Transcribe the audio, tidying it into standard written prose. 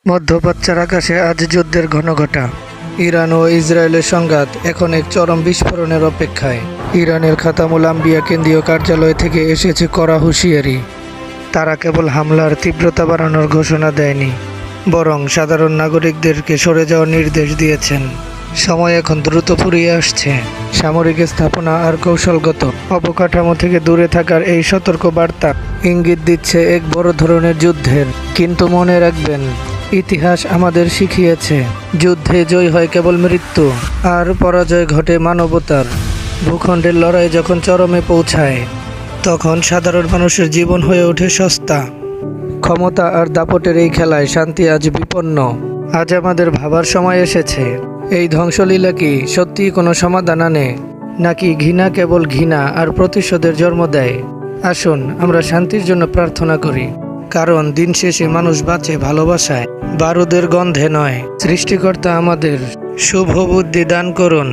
মধ্যপ্রাচ্যের আকাশে আজ যুদ্ধের ঘনঘটা। ইরান ও ইসরায়েলের সংঘাত এখন এক চরম বিস্ফোরণের অপেক্ষায়। ইরানের খাতামুল আম্বিয়া কেন্দ্রীয় কার্যালয় থেকে এসেছে কড়া হুঁশিয়ারি। তারা কেবল হামলার তীব্রতা বাড়ানোর ঘোষণা দেয়নি, বরং সাধারণ নাগরিকদেরকে সরে যাওয়ার নির্দেশ দিয়েছেন। সময় এখন দ্রুত ফুরিয়ে আসছে। সামরিক স্থাপনা আর কৌশলগত অবকাঠামো থেকে দূরে থাকার এই সতর্ক বার্তা ইঙ্গিত দিচ্ছে এক বড় ধরনের যুদ্ধের। কিন্তু মনে রাখবেন, ইতিহাস আমাদের শিখিয়েছে, যুদ্ধে জয় হয় কেবল মৃত্যু, আর পরাজয় ঘটে মানবতার। ভূখণ্ডের লড়াই যখন চরমে পৌঁছায়, তখন সাধারণ মানুষের জীবন হয়ে ওঠে সস্তা। ক্ষমতা আর দাপটের এই খেলায় শান্তি আজ বিপন্ন। আজ আমাদের ভাবার সময় এসেছে, এই ধ্বংসলীলা কি সত্যিই কোনো সমাধান আনে, নাকি ঘৃণা কেবল ঘৃণা আর প্রতিশোধের জন্ম দেয়? আসুন আমরা শান্তির জন্য প্রার্থনা করি, কারণ দিন শেষে মানুষ বাঁচে ভালোবাসায়, বারুদের গন্ধে নয়। সৃষ্টিকর্তা আমাদের শুভ বুদ্ধি দান করুন।